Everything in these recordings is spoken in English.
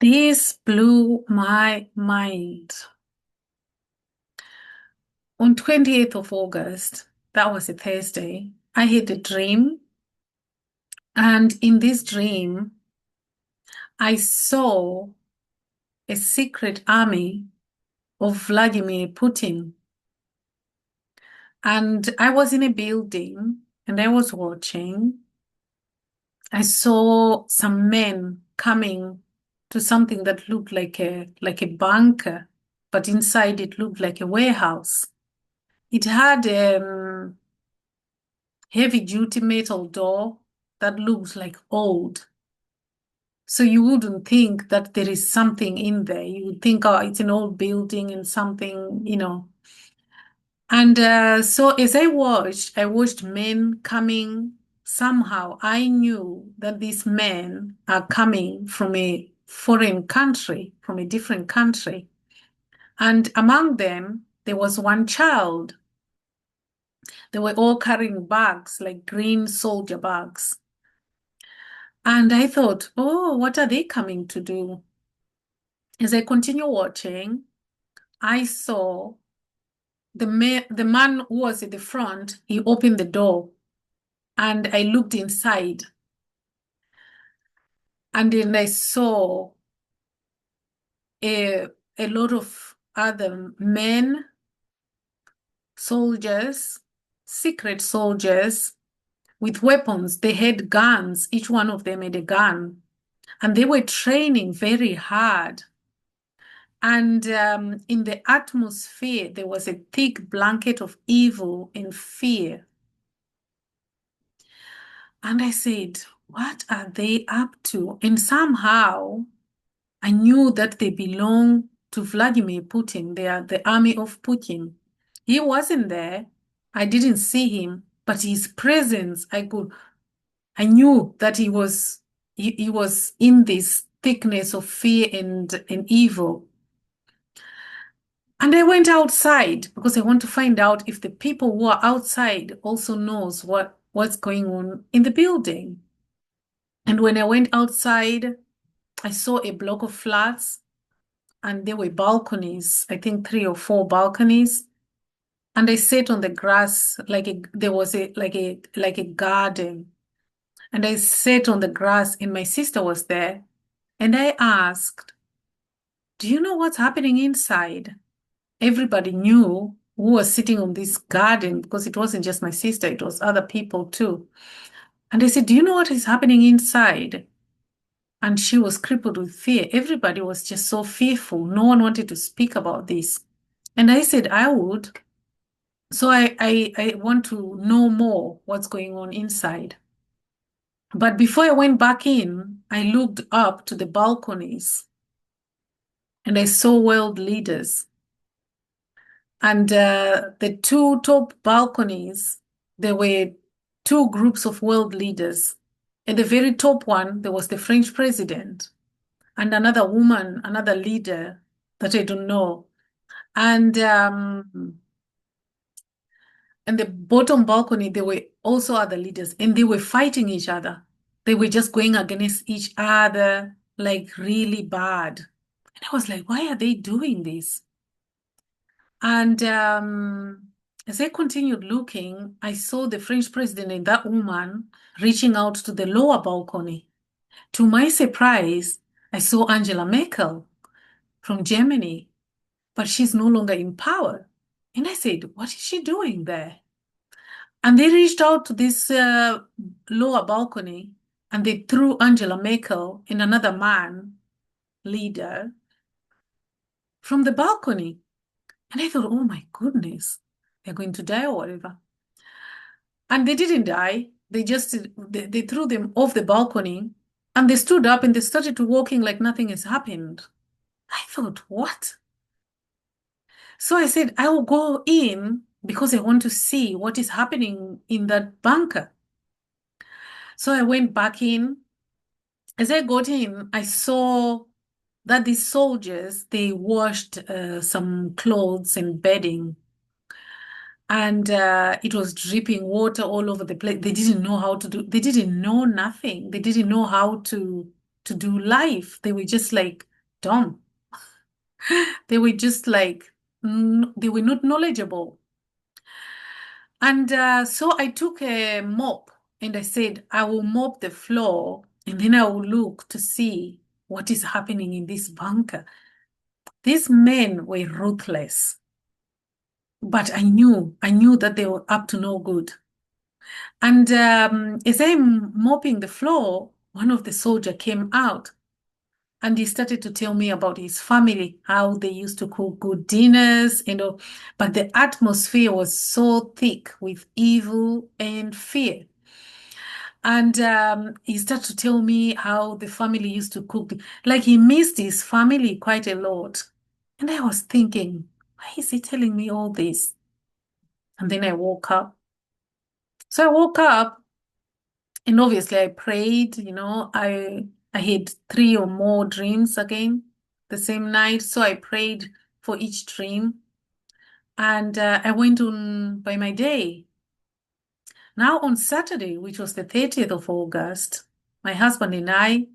This blew my mind. On 28th of August, that was a Thursday, I had a dream. And in this dream, I saw a secret army of Vladimir Putin. And I was in a building and I was watching. I saw some men coming to something that looked like a bunker, but inside it looked like a warehouse. It had heavy duty metal door that looks like old. So you wouldn't think that there is something in there. You would think, oh, it's an old building and something. And so as I watched men coming. Somehow I knew that these men are coming from a foreign country, from a different country. And among them, there was one child. They were all carrying bags, like green soldier bags. And I thought, oh, what are they coming to do? As I continue watching, I saw the man who was at the front, he opened the door and I looked inside. And then I saw a, a lot of other men, soldiers, secret soldiers with weapons. They had guns. Each one of them had a gun. And they were training very hard. And in the atmosphere, there was a thick blanket of evil and fear. And I said, what are they up to? And somehow I knew that they belong to Vladimir Putin. They are the army of Putin. He wasn't there. I didn't see him, but his presence, I knew that he was in this thickness of fear and evil. And I went outside because I want to find out if the people who are outside also knows what's going on in the building. And when I went outside, I saw a block of flats and there were balconies, I think 3 or 4 balconies. And I sat on the grass there was like a garden. And I sat on the grass and my sister was there. And I asked, do you know what's happening inside? Everybody knew who was sitting on this garden because it wasn't just my sister, it was other people too. And I said, do you know what is happening inside? And she was crippled with fear. Everybody was just so fearful. No one wanted to speak about this. And I said, I would. So I want to know more what's going on inside. But before I went back in, I looked up to the balconies and I saw world leaders. And the 2 top balconies, there were 2 groups of world leaders. At the very top one, there was the French president and another woman, another leader that I don't know. And the bottom balcony, there were also other leaders, and they were fighting each other. They were just going against each other, like really bad. And I was like, why are they doing this? And as I continued looking, I saw the French president and that woman reaching out to the lower balcony. To my surprise, I saw Angela Merkel from Germany, but she's no longer in power. And I said, what is she doing there? And they reached out to this lower balcony and they threw Angela Merkel and another man, leader, from the balcony. And I thought, oh my goodness, they're going to die or whatever. And they didn't die. They threw them off the balcony and they stood up and they started to walking like nothing has happened. I thought, what? So I said, I will go in because I want to see what is happening in that bunker. So I went back in. As I got in, I saw that these soldiers, they washed some clothes and bedding. And it was dripping water all over the place. They didn't know how to do, they didn't know nothing. They didn't know how to do life. They were just like dumb. They were just like, they were not knowledgeable. And so I took a mop and I said, I will mop the floor and then I will look to see what is happening in this bunker. These men were ruthless, but I knew that they were up to no good. And as I'm mopping the floor, one of the soldiers came out and he started to tell me about his family, how they used to cook good dinners, but the atmosphere was so thick with evil and fear. And he started to tell me how the family used to cook. Like he missed his family quite a lot. And I was thinking, why is he telling me all this? And then I woke up. So I woke up and obviously I prayed, I had 3 or more dreams again the same night. So I prayed for each dream and I went on by my day. Now on Saturday, which was the 30th of August, my husband and I,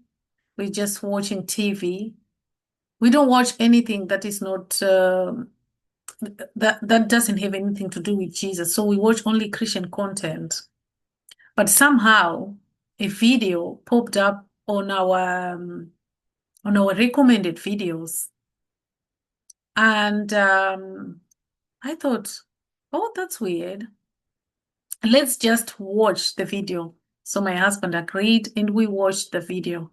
we're just watching TV. We don't watch anything that is not that doesn't have anything to do with Jesus. So we watch only Christian content. But somehow a video popped up on our recommended videos. And I thought, oh, that's weird. Let's just watch the video. So my husband agreed and we watched the video.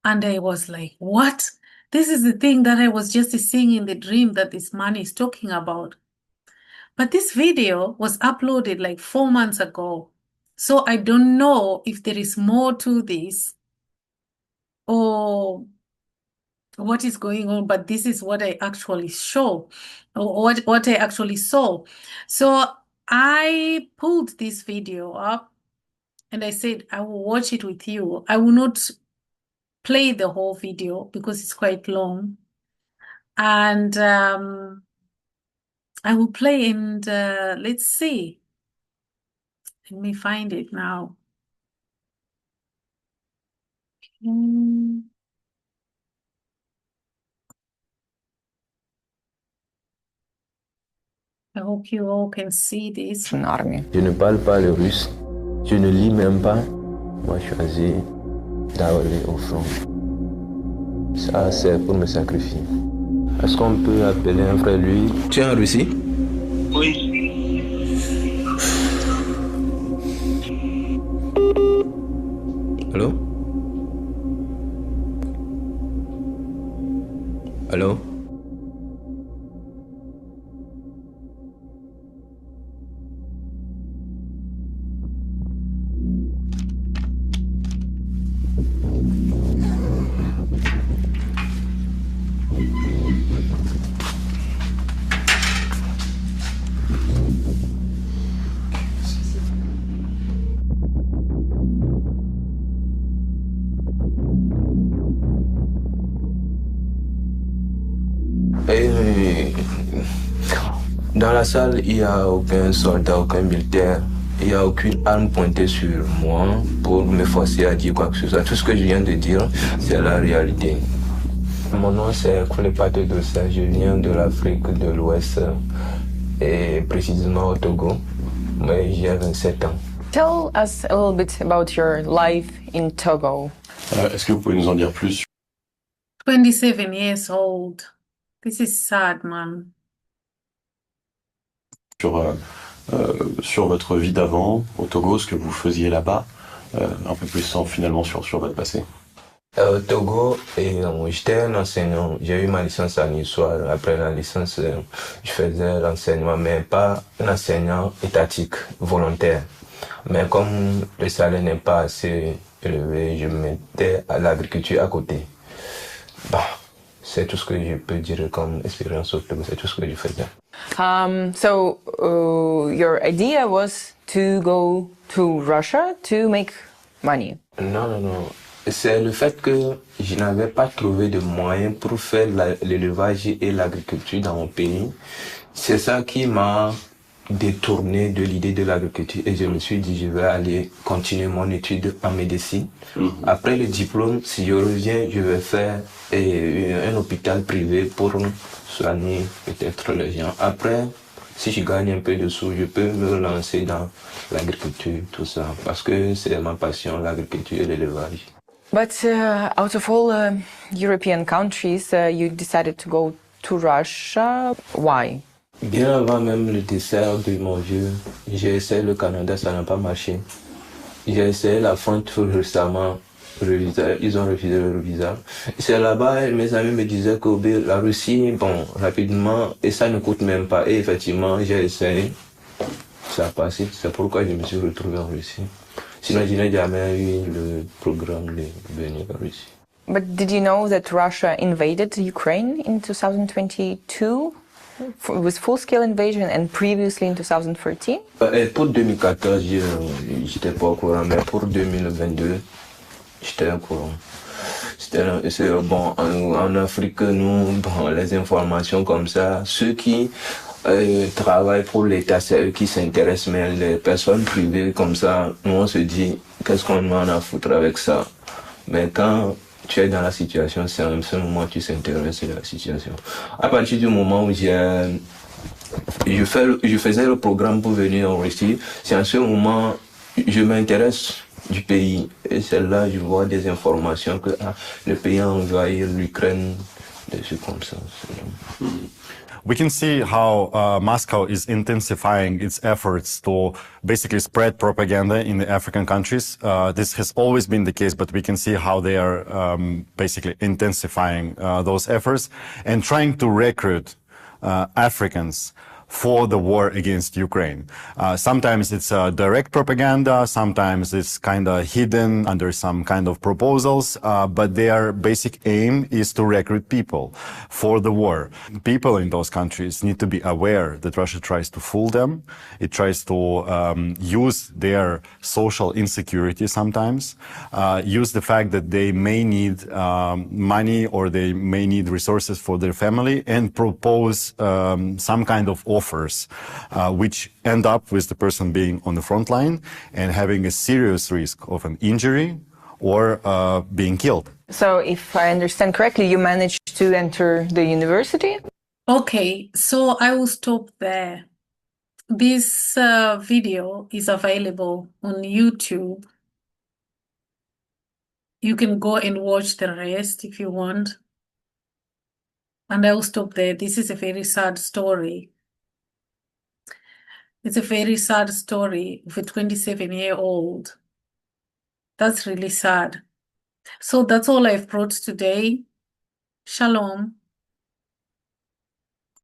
And I was like, what? This is the thing that I was just seeing in the dream that this man is talking about. But this video was uploaded like 4 months ago. So I don't know if there is more to this or what is going on, but this is what I actually show or what I actually saw. So I pulled this video up and I said, I will watch it with you. I will not play the whole video because it's quite long. And I will play and let's see. Let me find it now. I hope you all can see this. Je ne parle pas le russe. Je ne lis même pas. Moi, je choisis d'aller au front. Ça, c'est pour me sacrifier. Est-ce qu'on peut appeler un frère, lui? Tu es en Russie? Oui. Allô? Allô? Et dans la salle, il n'y a aucun soldat, aucun militaire. Il n'y a aucune arme pointée sur moi pour me forcer à dire quoi que ce soit. Tout ce que je viens de dire, c'est la réalité. Mon nom, c'est Koulepate Dossa. Je viens de l'Afrique de l'Ouest et précisément au Togo. Mais j'ai 27 ans. Tell us a little bit about your life in Togo. Est-ce que vous pouvez nous en dire plus 27 years old. This is sad, man. sur votre vie d'avant au Togo, ce que vous faisiez là-bas, un peu plus finalement sur votre passé? Au Togo, j'étais un enseignant. J'ai eu ma licence en histoire. Après la licence, je faisais l'enseignement, mais pas un enseignant étatique, volontaire. Mais comme le salaire n'est pas assez élevé, je me mettais à l'agriculture à côté. C'est tout ce que je peux dire comme expérience au Togo. C'est tout ce que je faisais. So your idea was to go to Russia to make money? Non. C'est le fait que je n'avais pas trouvé de moyens pour faire l'élevage et l'agriculture dans mon pays. C'est ça qui m'a détourné de l'idée de l'agriculture et je me suis dit je vais aller continuer mon étude en médecine. Après le diplôme, si je reviens, je vais faire un hôpital privé pour soigner peut-être les gens. Après, si je gagne un peu de sous, je peux me lancer dans l'agriculture, tout ça, parce que c'est ma passion, l'agriculture et l'élevage. But out of all European countries, you decided to go to Russia. Why? Bien avant même le dessert de mon vieux, j'ai essayé le Canada, ça n'a pas marché. J'ai essayé la France tout récemment, ils ont refusé le visa. C'est là-bas, mes amis me disaient que la Russie, bon, rapidement, et ça ne coûte même pas. Et effectivement, j'ai essayé, ça a passé. C'est pourquoi je me suis retrouvé en Russie. Sinon, je n'ai jamais eu le programme de venir en Russie. But did you know that Russia invaded Ukraine in 2022 with full-scale invasion and previously in 2013? Pour 2014, j'étais pas au courant, mais pour 2022, j'étais au courant. C'est bon, en Afrique, nous, bon, les informations comme ça, ceux qui travaillent pour l'État, c'est eux qui s'intéressent, mais les personnes privées comme ça, nous on se dit, qu'est-ce qu'on en a à foutre avec ça? Mais quand tu es dans la situation, c'est en ce moment que tu s'intéresses à la situation. À partir du moment où je faisais le programme pour venir en Russie, c'est en ce moment je m'intéresse du pays. Et c'est là je vois des informations que le pays a envahi l'Ukraine, des choses comme ça. We can see how Moscow is intensifying its efforts to basically spread propaganda in the African countries. This has always been the case, but we can see how they are basically intensifying those efforts and trying to recruit Africans for the war against Ukraine. Sometimes it's direct propaganda, sometimes it's kind of hidden under some kind of proposals, but their basic aim is to recruit people for the war. People in those countries need to be aware that Russia tries to fool them. It tries to use their social insecurity sometimes, use the fact that they may need money or they may need resources for their family and propose some kind of offers, which end up with the person being on the front line and having a serious risk of an injury or being killed. So if I understand correctly, you managed to enter the university? Okay, so I will stop there. This video is available on YouTube. You can go and watch the rest if you want. And I will stop there. This is a very sad story. It's a very sad story of a 27-year-old. That's really sad. So that's all I've brought today. Shalom.